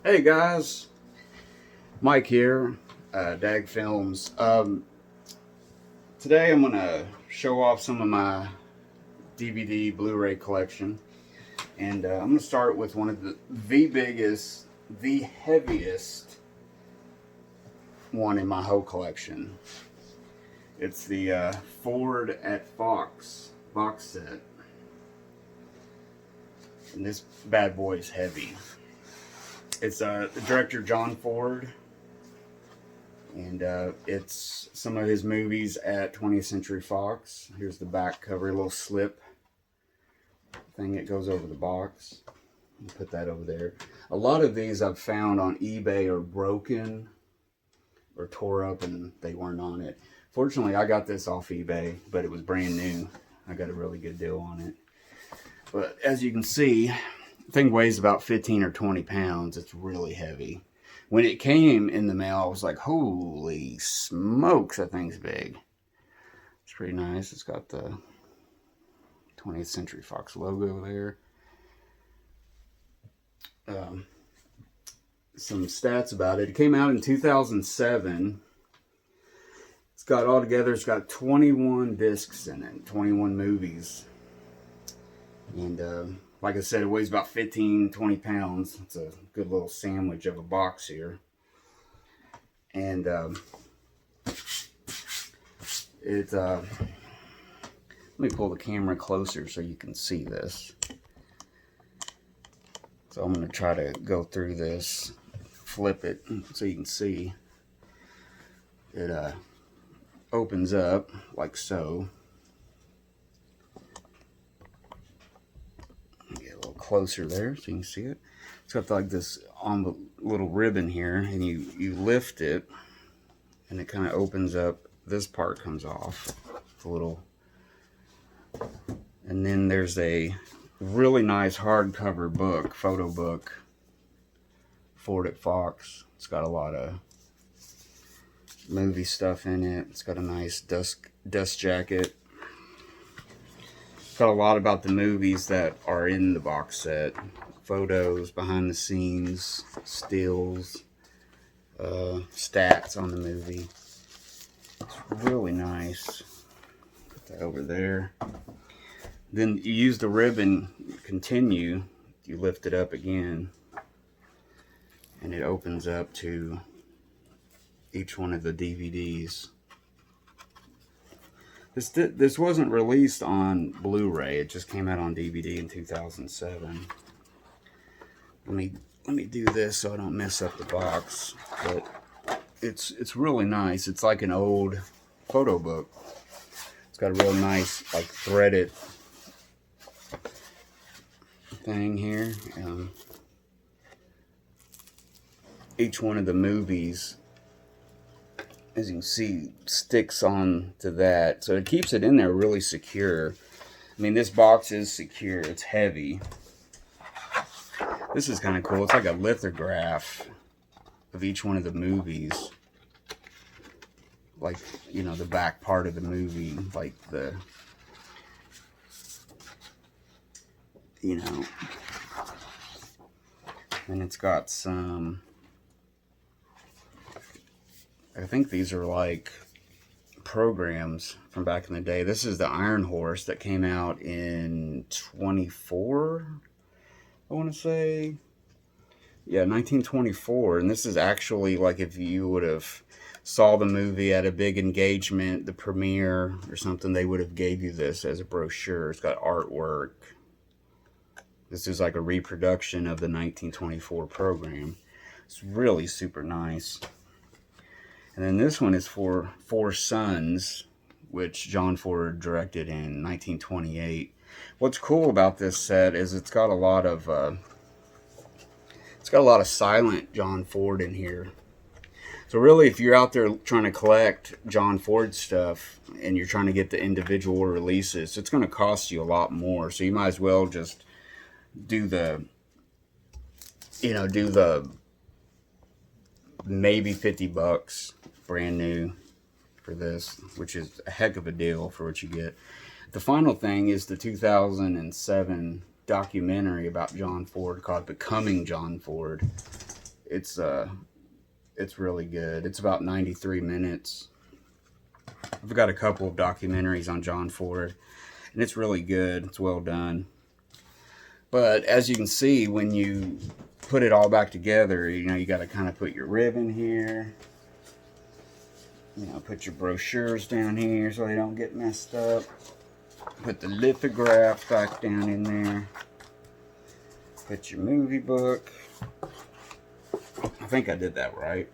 Hey guys, Mike here, Dag Films. Today I'm gonna show off some of my DVD Blu-ray collection, and I'm gonna start with one of the biggest, the heaviest one in my whole collection. It's the Ford at Fox box set, and this bad boy is heavy. It's the director John Ford, and it's some of his movies at 20th Century Fox. Here's the back cover, a little slip thing that goes over the box. Put that over there. A lot of these I've found on eBay are broken or tore up and they weren't on it. Fortunately, I got this off eBay, but it was brand new. I got a really good deal on it. But as you can see, the thing weighs about 15 or 20 pounds. It's really heavy. When it came in the mail, I was like, holy smokes, that thing's big. It's pretty nice. It's got the 20th Century Fox logo there. Some stats about it. It came out in 2007. It's got altogether, it's got 21 discs in it, 21 movies. And like I said, it weighs about 15, 20 pounds. It's a good little sandwich of a box here. And let me pull the camera closer so you can see this. So I'm going to try to go through this, flip it so you can see. It opens up like so. Closer there so you can see it. It's got like this on the little ribbon here, and you lift it and it kind of opens up. This part comes off, the little, and then there's a really nice hardcover book, photo book, Ford at Fox. It's got a lot of movie stuff in it. It's got a nice dust jacket. Got a lot about the movies that are in the box set. Photos, behind the scenes, stills, stats on the movie. It's really nice. Put that over there. Then you use the ribbon, continue, you lift it up again, and it opens up to each one of the DVDs. This wasn't released on Blu-ray. It just came out on DVD in 2007. Let me do this so I don't mess up the box. But it's really nice. It's like an old photo book. It's got a real nice like threaded thing here. Each one of the movies, as you can see, sticks on to that, so it keeps it in there really secure. I mean, this box is secure. It's heavy. This is kind of cool. It's like a lithograph of each one of the movies, like, you know, the back part of the movie, like the, you know, and it's got some, I think these are like programs from back in the day. This is the Iron Horse that came out in 24, I want to say. Yeah, 1924. And this is actually like if you would have saw the movie at a big engagement, the premiere or something, they would have gave you this as a brochure. It's got artwork. This is like a reproduction of the 1924 program. It's really super nice. And then this one is for Four Sons, which John Ford directed in 1928. What's cool about this set is it's got a lot of silent John Ford in here. So really, if you're out there trying to collect John Ford stuff and you're trying to get the individual releases, it's going to cost you a lot more. So you might as well just do the maybe $50 brand new for this, which is a heck of a deal for what you get. The final thing is the 2007 documentary about John Ford called Becoming John Ford. It's really good. It's about 93 minutes. I've got a couple of documentaries on John Ford, and it's really good. It's well done. But as you can see, when you put it all back together, you got to kind of put your ribbon here. Put your brochures down here so they don't get messed up. Put the lithograph back down in there. Put your movie book. I think I did that right.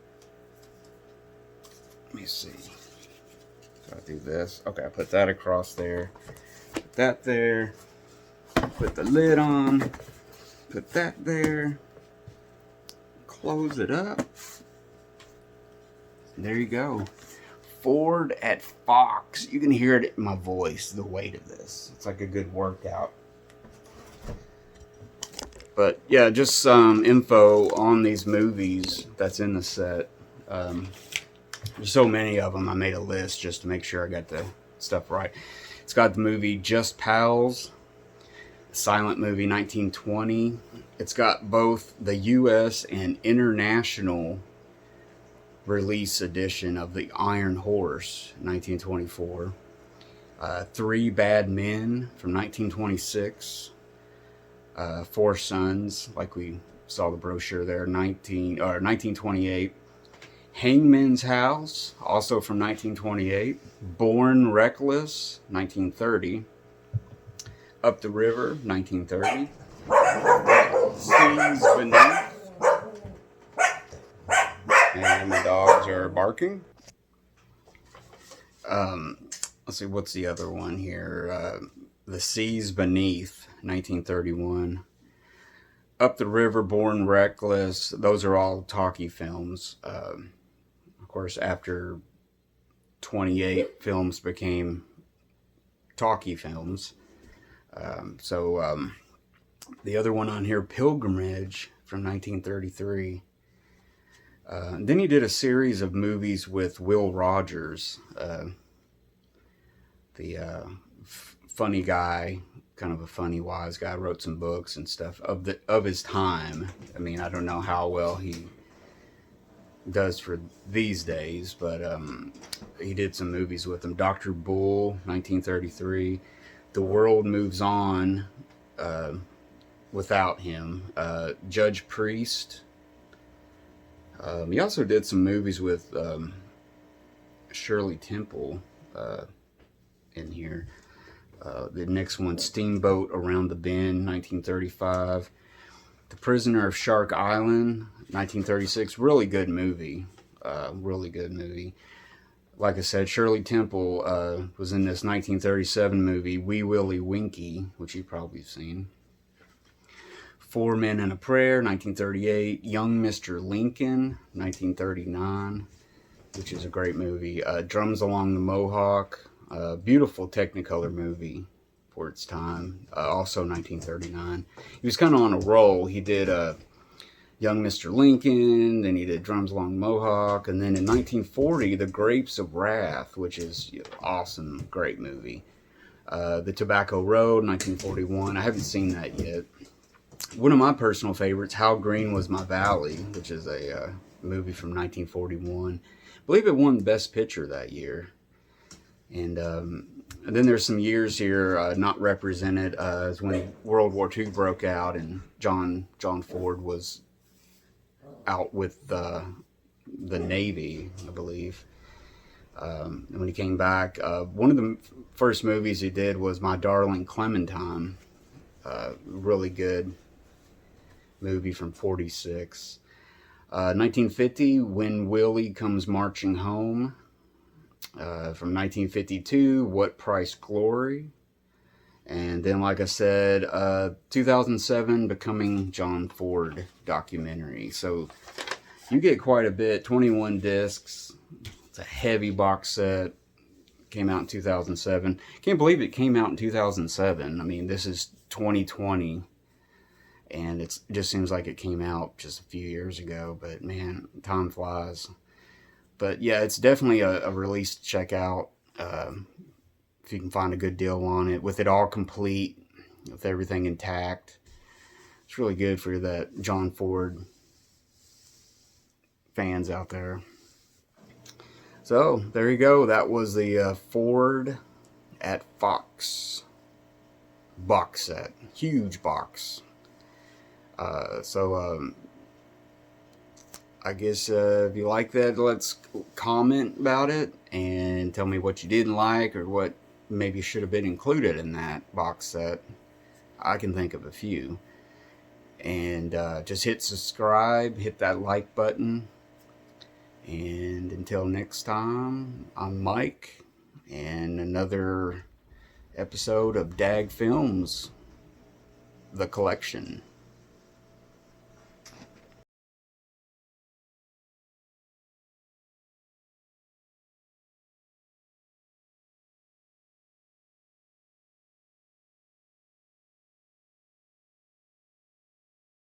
Let me see. So I do this. Okay, I put that across there. Put that there. Put the lid on. Put that there. Close it up. And there you go. Ford at Fox. You can hear it in my voice, the weight of this. It's like a good workout. But yeah, just some info on these movies that's in the set. There's so many of them. I made a list just to make sure I got the stuff right. It's got the movie Just Pals, silent movie 1920. It's got both the U.S. and international release edition of The Iron Horse, 1924. Three Bad Men from 1926. Four Sons, like we saw the brochure there, 1928. Hangman's House, also from 1928. Born Reckless, 1930. Up the River, 1930. Seas Beneath. And my dogs are barking. Let's see, what's the other one here? The Seas Beneath, 1931. Up the River, Born Reckless. Those are all talkie films. Of course, after 28 films became talkie films. The other one on here, Pilgrimage, from 1933. Then he did a series of movies with Will Rogers, the funny guy, kind of a funny, wise guy, wrote some books and stuff of his time. I mean, I don't know how well he does for these days, but he did some movies with him. Dr. Bull, 1933. The World Moves On without him. Judge Priest. He also did some movies with Shirley Temple in here. The next one, Steamboat Around the Bend, 1935. The Prisoner of Shark Island, 1936. Really good movie. Really good movie. Like I said, Shirley Temple was in this 1937 movie, Wee Willie Winkie, which you've probably seen. Four Men and a Prayer, 1938. Young Mr. Lincoln, 1939, which is a great movie. Drums Along the Mohawk, beautiful Technicolor movie for its time, also 1939. He was kind of on a roll. He did Young Mr. Lincoln, then he did Drums Along the Mohawk, and then in 1940, The Grapes of Wrath, which is awesome, great movie. The Tobacco Road, 1941. I haven't seen that yet. One of my personal favorites, How Green Was My Valley, which is a movie from 1941. I believe it won Best Picture that year. And then there's some years here not represented as when World War II broke out and John Ford was out with the Navy, I believe. And when he came back, one of the first movies he did was My Darling Clementine. Really good movie from 46. 1950, When Willie Comes Marching Home. From 1952, What Price Glory. And then, like I said, 2007, Becoming John Ford documentary. So you get quite a bit, 21 discs. It's a heavy box set. Came out in 2007. Can't believe it came out in 2007. I mean, this is 2020. And it just seems like it came out just a few years ago. But man, time flies. But yeah, it's definitely a release to check out if you can find a good deal on it. With it all complete, with everything intact. It's really good for that John Ford fans out there. So there you go. That was the Ford at Fox box set. Huge box. I guess if you like that, let's comment about it and tell me what you didn't like or what maybe should have been included in that box set. I can think of a few. And just hit subscribe, hit that like button. And until next time, I'm Mike, and another episode of Dag Films, The Collection.